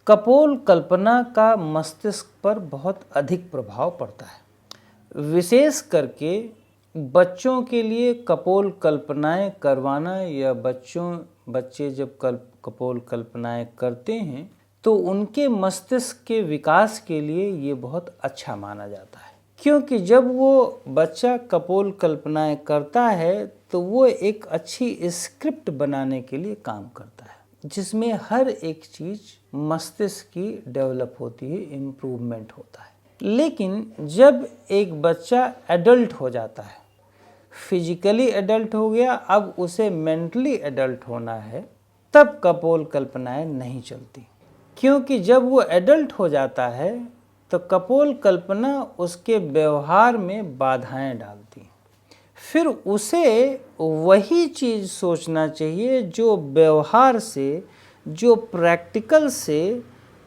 कपोल कल्पना का मस्तिष्क पर बहुत अधिक प्रभाव पड़ता है। विशेष करके बच्चों के लिए कपोल कल्पनाएं करवाना या बच्चे जब कपोल कल्पनाएं करते हैं तो उनके मस्तिष्क के विकास के लिए ये बहुत अच्छा माना जाता है, क्योंकि जब वो बच्चा कपोल कल्पनाएं करता है तो वो एक अच्छी स्क्रिप्ट बनाने के लिए काम करता है, जिसमें हर एक चीज़ मस्तिष्क की डेवलप होती है, इम्प्रूवमेंट होता है। लेकिन जब एक बच्चा एडल्ट हो जाता है, फिजिकली एडल्ट हो गया, अब उसे मेंटली एडल्ट होना है, तब कपोल कल्पनाएं नहीं चलती, क्योंकि जब वो एडल्ट हो जाता है तो कपोल कल्पना उसके व्यवहार में बाधाएं डालती। फिर उसे वही चीज़ सोचना चाहिए जो व्यवहार से, जो प्रैक्टिकल से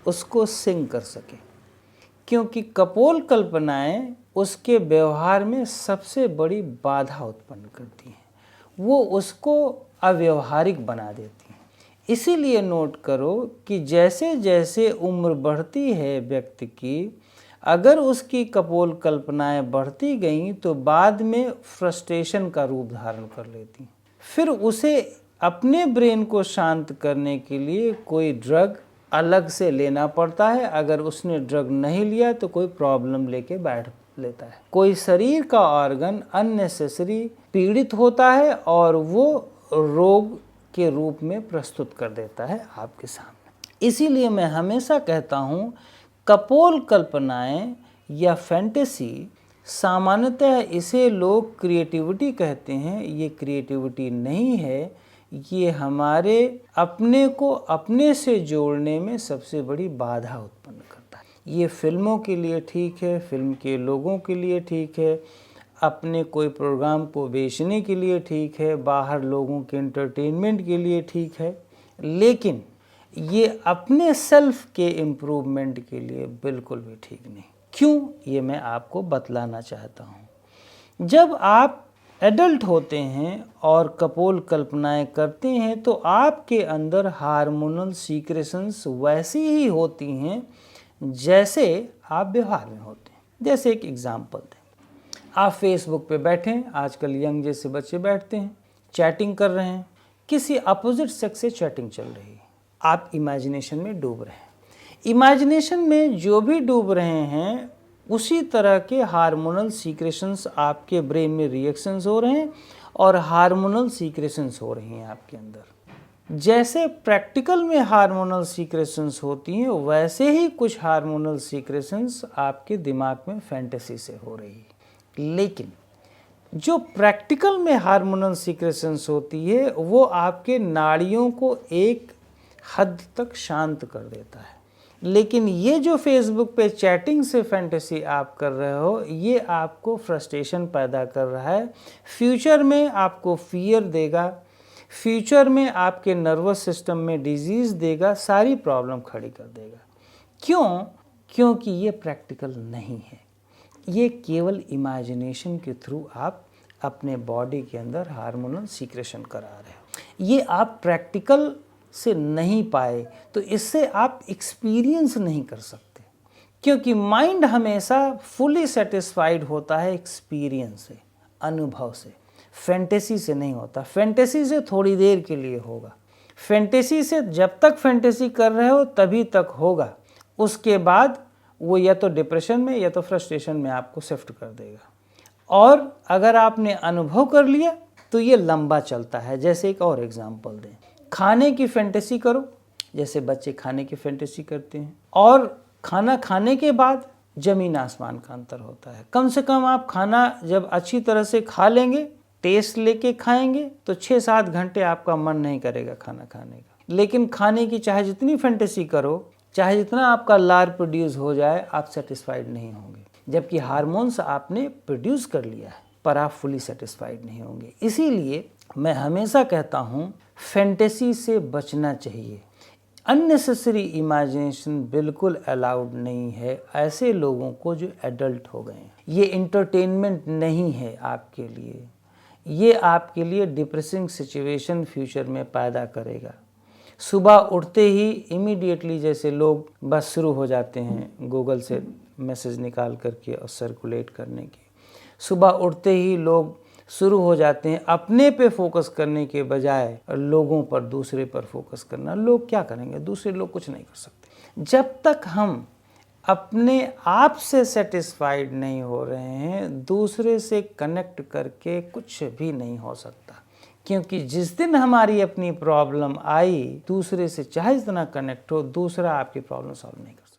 उसको सिंक कर सके, क्योंकि कपोल कल्पनाएं उसके व्यवहार में सबसे बड़ी बाधा उत्पन्न करती हैं, वो उसको अव्यवहारिक बना देती हैं। इसीलिए नोट करो कि जैसे जैसे उम्र बढ़ती है व्यक्ति की, अगर उसकी कपोल कल्पनाएं बढ़ती गईं तो बाद में फ्रस्ट्रेशन का रूप धारण कर लेती। फिर उसे अपने ब्रेन को शांत करने के लिए कोई ड्रग अलग से लेना पड़ता है। अगर उसने ड्रग नहीं लिया तो कोई प्रॉब्लम लेके बैठ लेता है, कोई शरीर का ऑर्गन अननेसेसरी पीड़ित होता है और वो रोग के रूप में प्रस्तुत कर देता है आपके सामने। इसीलिए मैं हमेशा कहता हूँ, कपोल कल्पनाएं या फैंटेसी, सामान्यतः इसे लोग क्रिएटिविटी कहते हैं। ये क्रिएटिविटी नहीं है, ये हमारे अपने को अपने से जोड़ने में सबसे बड़ी बाधा उत्पन्न करता है। ये फिल्मों के लिए ठीक है, फिल्म के लोगों के लिए ठीक है, अपने कोई प्रोग्राम को बेचने के लिए ठीक है, बाहर लोगों के एंटरटेनमेंट के लिए ठीक है, लेकिन ये अपने सेल्फ के इम्प्रूवमेंट के लिए बिल्कुल भी ठीक नहीं। क्यों, ये मैं आपको बतलाना चाहता हूँ। जब आप एडल्ट होते हैं और कपोल कल्पनाएं करते हैं तो आपके अंदर हार्मोनल सीक्रेशंस वैसी ही होती हैं जैसे आप व्यवहार में होते हैं। जैसे एक एग्जांपल दें, आप फेसबुक पे बैठे हैं, आजकल यंग जैसे बच्चे बैठते हैं, चैटिंग कर रहे हैं, किसी अपोजिट सेक्स से चैटिंग चल रही है, आप इमेजिनेशन में डूब रहे हैं। इमेजिनेशन में जो भी डूब रहे हैं उसी तरह के हार्मोनल सीक्रेशंस आपके ब्रेन में रिएक्शंस हो रहे हैं और हार्मोनल सीक्रेशंस हो रही हैं आपके अंदर। जैसे प्रैक्टिकल में हार्मोनल सीक्रेशंस होती हैं, वैसे ही कुछ हार्मोनल सीक्रेशंस आपके दिमाग में फैंटेसी से हो रही है। लेकिन जो प्रैक्टिकल में हार्मोनल सीक्रेशंस होती है वो आपके नाड़ियों को एक हद तक शांत कर देता है। लेकिन ये जो फेसबुक पे चैटिंग से फैंटेसी आप कर रहे हो, ये आपको फ्रस्ट्रेशन पैदा कर रहा है, फ्यूचर में आपको फियर देगा, फ्यूचर में आपके नर्वस सिस्टम में डिजीज़ देगा, सारी प्रॉब्लम खड़ी कर देगा। क्यों? क्योंकि ये प्रैक्टिकल नहीं है, ये केवल इमेजिनेशन के थ्रू आप अपने बॉडी के अंदर हार्मोनल सीक्रेशन करा रहे हो। ये आप प्रैक्टिकल से नहीं पाए तो इससे आप एक्सपीरियंस नहीं कर सकते, क्योंकि माइंड हमेशा फुली सेटिस्फाइड होता है एक्सपीरियंस से, अनुभव से, फैंटेसी से नहीं होता। फैंटेसी से थोड़ी देर के लिए होगा, फैंटेसी से जब तक फैंटेसी कर रहे हो तभी तक होगा, उसके बाद वो या तो डिप्रेशन में या तो फ्रस्ट्रेशन में आपको शिफ्ट कर देगा। और अगर आपने अनुभव कर लिया तो ये लंबा चलता है। जैसे एक और एग्जांपल दें, खाने की फैंटेसी करो, जैसे बच्चे खाने की फैंटेसी करते हैं, और खाना खाने के बाद ज़मीन आसमान का अंतर होता है। कम से कम आप खाना जब अच्छी तरह से खा लेंगे, टेस्ट लेके खाएंगे, तो 6-7 घंटे आपका मन नहीं करेगा खाना खाने का। लेकिन खाने की चाहे जितनी फैंटेसी करो, चाहे जितना आपका लार प्रोड्यूस हो जाए, आप सेटिस्फाइड नहीं होंगे, जबकि हार्मोन्स आपने प्रोड्यूस कर लिया है पर आप फुली सेटिस्फाइड नहीं होंगे। इसीलिए मैं हमेशा कहता हूँ, फैंटेसी से बचना चाहिए। अननेसेसरी इमेजिनेशन बिल्कुल अलाउड नहीं है ऐसे लोगों को जो एडल्ट हो गए हैं। ये इंटरटेनमेंट नहीं है आपके लिए, ये आपके लिए डिप्रेसिंग सिचुएशन फ्यूचर में पैदा करेगा। सुबह उठते ही इमीडिएटली जैसे लोग बस शुरू हो जाते हैं गूगल से मैसेज निकाल करके और सर्कुलेट करने की, सुबह उठते ही लोग शुरू हो जाते हैं अपने पे फोकस करने के बजाय लोगों पर, दूसरे पर फोकस करना। लोग क्या करेंगे, दूसरे लोग कुछ नहीं कर सकते। जब तक हम अपने आप से सेटिस्फाइड नहीं हो रहे हैं, दूसरे से कनेक्ट करके कुछ भी नहीं हो सकता। क्योंकि जिस दिन हमारी अपनी प्रॉब्लम आई, दूसरे से चाहे जितना कनेक्ट हो, दूसरा आपकी प्रॉब्लम सॉल्व नहीं कर सकता।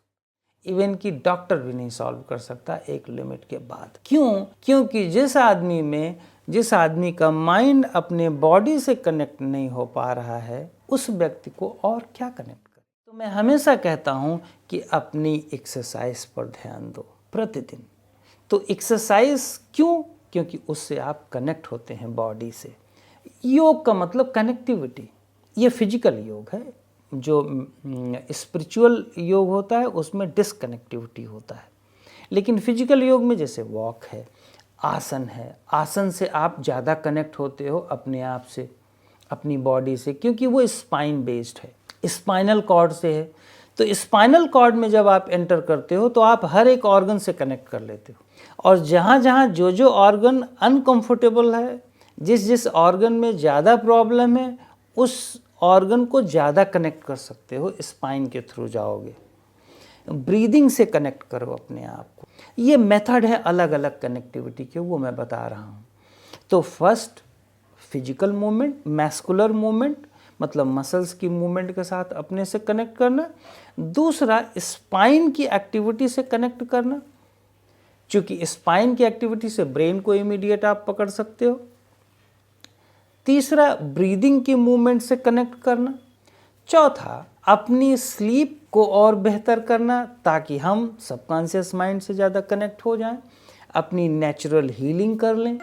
इवन कि डॉक्टर भी नहीं सॉल्व कर सकता एक लिमिट के बाद। क्यों? क्योंकि जिस आदमी का माइंड अपने बॉडी से कनेक्ट नहीं हो पा रहा है, उस व्यक्ति को और क्या कनेक्ट करे। तो मैं हमेशा कहता हूँ कि अपनी एक्सरसाइज पर ध्यान दो प्रतिदिन। तो एक्सरसाइज क्यों? क्योंकि उससे आप कनेक्ट होते हैं बॉडी से। योग का मतलब कनेक्टिविटी। ये फिजिकल योग है। जो स्पिरिचुअल योग होता है उसमें डिसकनेक्टिविटी होता है, लेकिन फिजिकल योग में जैसे वॉक है, आसन है, आसन से आप ज़्यादा कनेक्ट होते हो अपने आप से, अपनी बॉडी से, क्योंकि वो स्पाइन बेस्ड है, स्पाइनल कॉर्ड से है। तो स्पाइनल कॉर्ड में जब आप एंटर करते हो तो आप हर एक ऑर्गन से कनेक्ट कर लेते हो, और जहाँ जहाँ जो ऑर्गन अनकंफर्टेबल है, जिस ऑर्गन में ज़्यादा प्रॉब्लम है, उस ऑर्गन को ज़्यादा कनेक्ट कर सकते हो, स्पाइन के थ्रू जाओगे। ब्रीदिंग से कनेक्ट करो अपने आप को। ये मेथड है अलग अलग कनेक्टिविटी के, वो मैं बता रहा हूँ। तो first physical movement, muscular movement, मतलब मसल्स की मूवमेंट के साथ अपने से कनेक्ट करना। दूसरा स्पाइन की एक्टिविटी से कनेक्ट करना, क्योंकि स्पाइन की एक्टिविटी से ब्रेन को इमीडिएट आप पकड़ सकते हो। तीसरा ब्रीदिंग की मूवमेंट से कनेक्ट करना। चौथा अपनी स्लीप को और बेहतर करना, ताकि हम सबकॉन्शियस माइंड से ज़्यादा कनेक्ट हो जाएं, अपनी नेचुरल हीलिंग कर लें।